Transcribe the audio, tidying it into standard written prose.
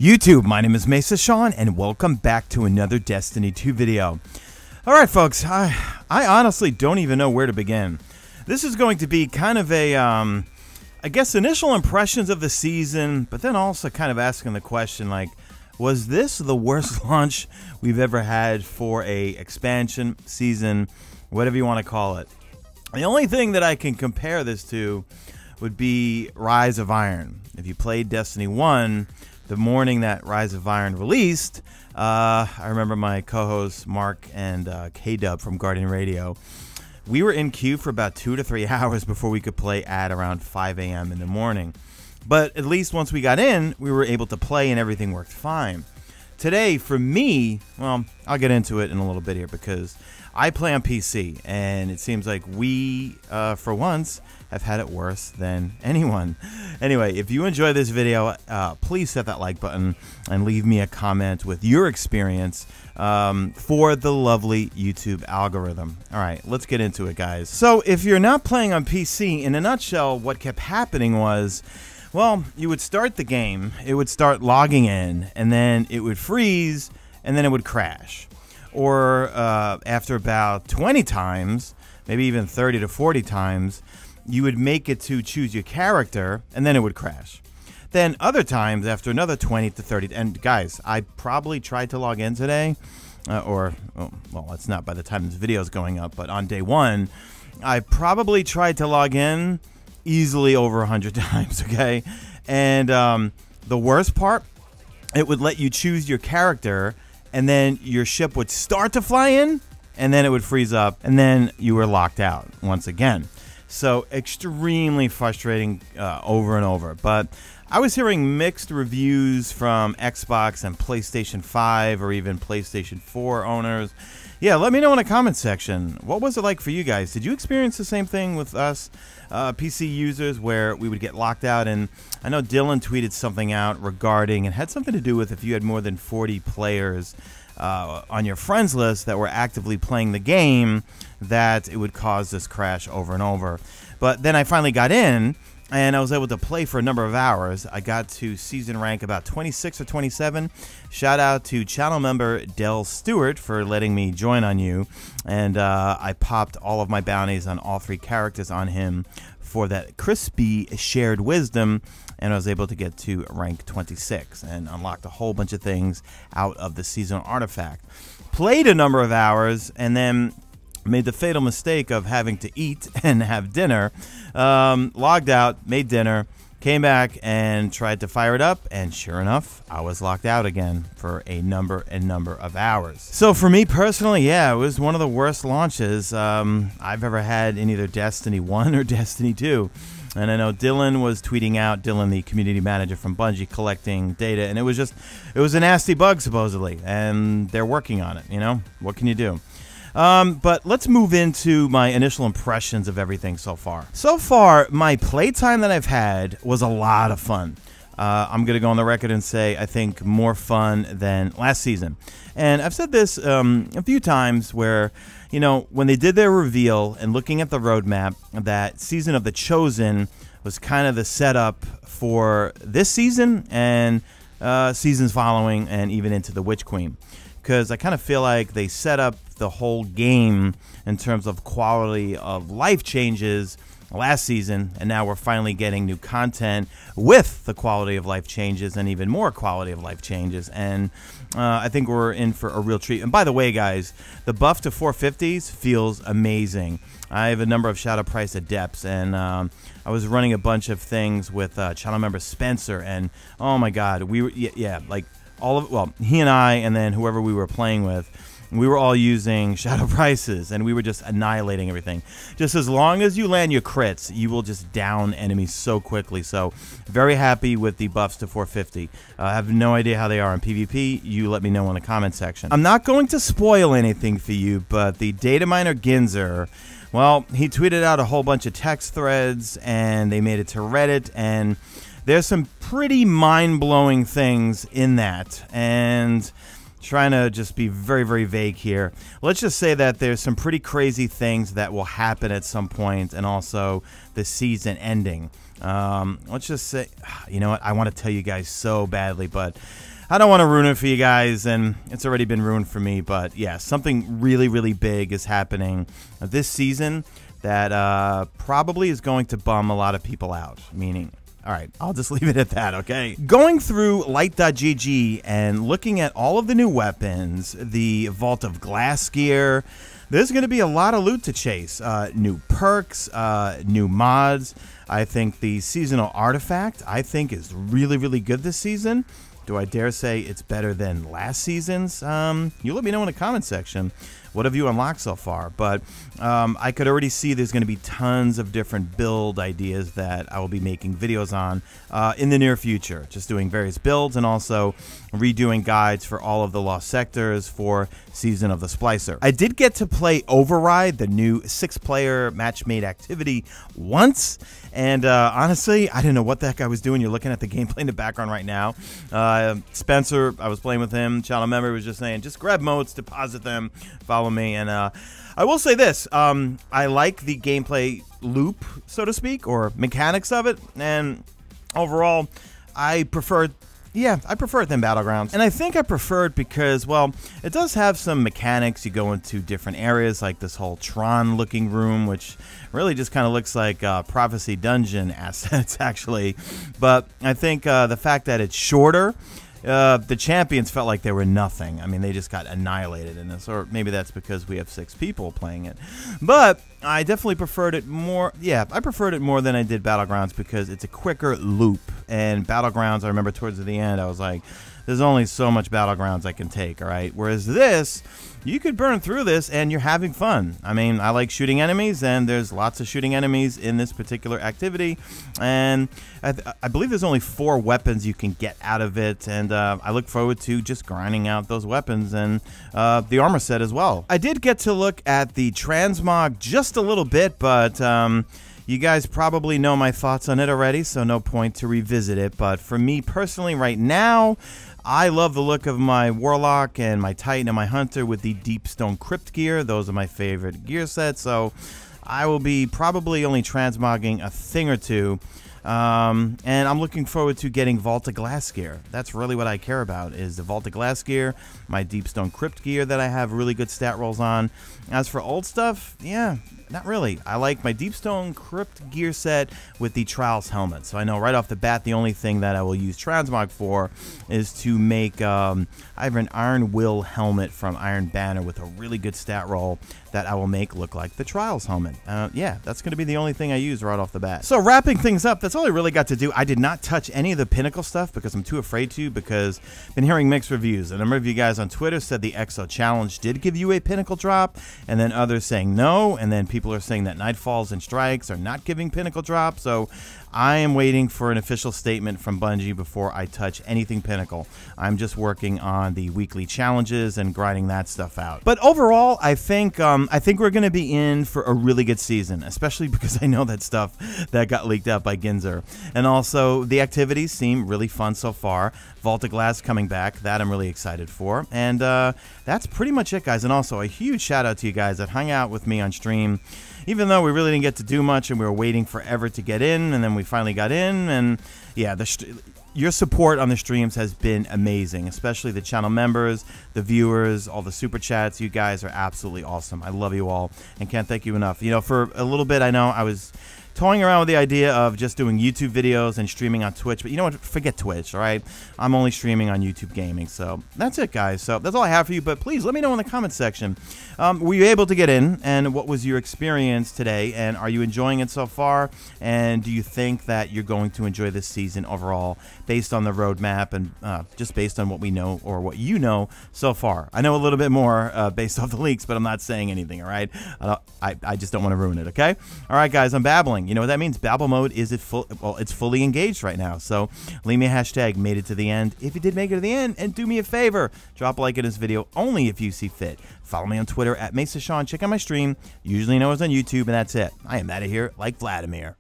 YouTube, my name is Mesa Sean, and welcome back to another Destiny 2 video. Alright folks, I honestly don't even know where to begin. This is going to be kind of a, I guess, initial impressions of the season, but then also kind of asking the question, like, was this the worst launch we've ever had for a expansion, season, whatever you want to call it? The only thing that I can compare this to would be Rise of Iron. If you played Destiny 1, the morning that Rise of Iron released, I remember my co-hosts Mark and K-Dub from Guardian Radio. We were in queue for about 2 to 3 hours before we could play at around 5 a.m. in the morning. But at least once we got in, we were able to play and everything worked fine. Today, for me, well, I'll get into it in a little bit here because I play on PC, and it seems like we, for once, have had it worse than anyone. Anyway, if you enjoy this video, please hit that like button and leave me a comment with your experience for the lovely YouTube algorithm. All right, let's get into it, guys. So if you're not playing on PC, in a nutshell, what kept happening was, well, you would start the game, it would start logging in, and then it would freeze, and then it would crash. Or after about 20 times, maybe even 30 to 40 times, you would make it to choose your character, and then it would crash. Then other times, after another 20 to 30, and guys, I probably tried to log in today, well, it's not by the time this video is going up, but on day one, I probably tried to log in easily over 100 times, okay? And the worst part, it would let you choose your character, and then your ship would start to fly in, and then it would freeze up, and then you were locked out once again. So extremely frustrating over and over. But I was hearing mixed reviews from Xbox and PlayStation 5 or even PlayStation 4 owners. Yeah, let me know in the comment section. What was it like for you guys? Did you experience the same thing with us PC users where we would get locked out? And I know Dylan tweeted something out regarding, it had something to do with if you had more than 40 players on your friends list that were actively playing the game, that it would cause this crash over and over. But then I finally got in, and I was able to play for a number of hours. I got to season rank about 26 or 27. Shout out to channel member Del Stewart for letting me join on you. And I popped all of my bounties on all 3 characters on him for that crispy shared wisdom. And I was able to get to rank 26 and unlocked a whole bunch of things out of the seasonal artifact. Played a number of hours and then made the fatal mistake of having to eat and have dinner. Logged out, made dinner, came back and tried to fire it up, and sure enough, I was locked out again for a number of hours. So for me personally, yeah, it was one of the worst launches I've ever had in either Destiny 1 or Destiny 2. And I know Dylan was tweeting out, Dylan, the community manager from Bungie, collecting data, and it was a nasty bug, supposedly, and they're working on it, you know? What can you do? But let's move into my initial impressions of everything so far. So far, my playtime that I've had was a lot of fun. I'm going to go on the record and say I think more fun than last season. And I've said this a few times where, you know, when they did their reveal and looking at the roadmap, that Season of the Chosen was kind of the setup for this season and seasons following and even into the Witch Queen. Because I kind of feel like they set up the whole game in terms of quality of life changes last season, and now we're finally getting new content with the quality of life changes and even more quality of life changes, and I think we're in for a real treat. And by the way, guys, the buff to 450s feels amazing. I have a number of Shadow Price Adepts, and I was running a bunch of things with channel member Spencer, and oh my god, we were, like all of, well, he and I and then whoever we were playing with, we were all using Shadow Prices, and we were just annihilating everything. Just as long as you land your crits, you will just down enemies so quickly. So very happy with the buffs to 450. I have no idea how they are in PvP. You let me know in the comment section. I'm not going to spoil anything for you, but the data miner Ginzer, well, he tweeted out a whole bunch of text threads, and they made it to Reddit, and there's some pretty mind-blowing things in that, and trying to just be very, very vague here. Let's just say that there's some pretty crazy things that will happen at some point, and also the season ending. Let's just say, you know what, I want to tell you guys so badly, but I don't want to ruin it for you guys, and it's already been ruined for me. But yeah, something really, really big is happening this season that probably is going to bum a lot of people out, meaning... All right, I'll just leave it at that, okay? Going through light.gg and looking at all of the new weapons, the Vault of Glass gear, there's going to be a lot of loot to chase. New perks, new mods. I think the seasonal artifact, I think, is really, really good this season. Do I dare say it's better than last season's? You let me know in the comment section. What have you unlocked so far? But I could already see there's going to be tons of different build ideas that I will be making videos on in the near future. Just doing various builds and also redoing guides for all of the lost sectors for Season of the Splicer. I did get to play Override, the new 6-player match-made activity, once. And honestly, I didn't know what the heck I was doing. You're looking at the gameplay in the background right now. Spencer, I was playing with him. Channel member was just saying, just grab motes, deposit them, follow me. And I will say this. I like the gameplay loop, so to speak, or mechanics of it. And overall, I prefer it than Battlegrounds. And I think I prefer it because, well, it does have some mechanics. You go into different areas, like this whole Tron-looking room, which really just kind of looks like Prophecy Dungeon assets, actually. But I think the fact that it's shorter, the champions felt like they were nothing. I mean, they just got annihilated in this, or maybe that's because we have 6 people playing it. But I definitely preferred it more. Yeah, I preferred it more than I did Battlegrounds because it's a quicker loop. And Battlegrounds, I remember towards the end, I was like, there's only so much Battlegrounds I can take, all right? Whereas this, you could burn through this and you're having fun. I mean, I like shooting enemies, and there's lots of shooting enemies in this particular activity. And I believe there's only 4 weapons you can get out of it, and I look forward to just grinding out those weapons and the armor set as well. I did get to look at the transmog just a little bit, but... you guys probably know my thoughts on it already, so no point to revisit it. But for me personally right now, I love the look of my Warlock and my Titan and my Hunter with the Deepstone Crypt gear. Those are my favorite gear sets, so I will be probably only transmogging a thing or two. And I'm looking forward to getting Vault of Glass gear. That's really what I care about, is the Vault of Glass gear, my Deepstone Crypt gear that I have really good stat rolls on. As for old stuff, yeah, not really. I like my Deepstone Crypt gear set with the Trials helmet. So I know right off the bat the only thing that I will use transmog for is to make I have an Iron Will helmet from Iron Banner with a really good stat roll that I will make look like the Trials helmet. Yeah, that's going to be the only thing I use right off the bat. So wrapping things up, that's all I really got to do. I did not touch any of the Pinnacle stuff because I'm too afraid to, because I've been hearing mixed reviews. A number of you guys on Twitter said the EXO Challenge did give you a Pinnacle drop, and then others saying no, and then people are saying that Nightfalls and Strikes are not giving Pinnacle drop. So I am waiting for an official statement from Bungie before I touch anything Pinnacle. I'm just working on the weekly challenges and grinding that stuff out. But overall, I think we're going to be in for a really good season, especially because I know that stuff that got leaked out by Ginzer. And also, the activities seem really fun so far. Vault of Glass coming back, that I'm really excited for. And that's pretty much it, guys. And also, a huge shout out to you guys that hung out with me on stream. Even though we really didn't get to do much and we were waiting forever to get in, and then we finally got in, and yeah, your support on the streams has been amazing, especially the channel members, the viewers, all the super chats. You guys are absolutely awesome. I love you all and can't thank you enough. You know, for a little bit, I know I was toying around with the idea of just doing YouTube videos and streaming on Twitch, but you know what? Forget Twitch, all right? I'm only streaming on YouTube Gaming, so that's it, guys. So that's all I have for you, but please let me know in the comment section. Were you able to get in, and what was your experience today, and are you enjoying it so far, and do you think that you're going to enjoy this season overall based on the roadmap and just based on what we know or what you know so far? I know a little bit more based off the leaks, but I'm not saying anything, all right? I just don't want to ruin it, okay? All right, guys, I'm babbling. You know what that means? Babble mode is it's fully engaged right now. So leave me a hashtag made it to the end if you did make it to the end, and do me a favor, drop a like in this video only if you see fit. Follow me on Twitter at Mesa Sean. Check out my stream, usually known as on YouTube, and that's it. I am out of here like Vladimir.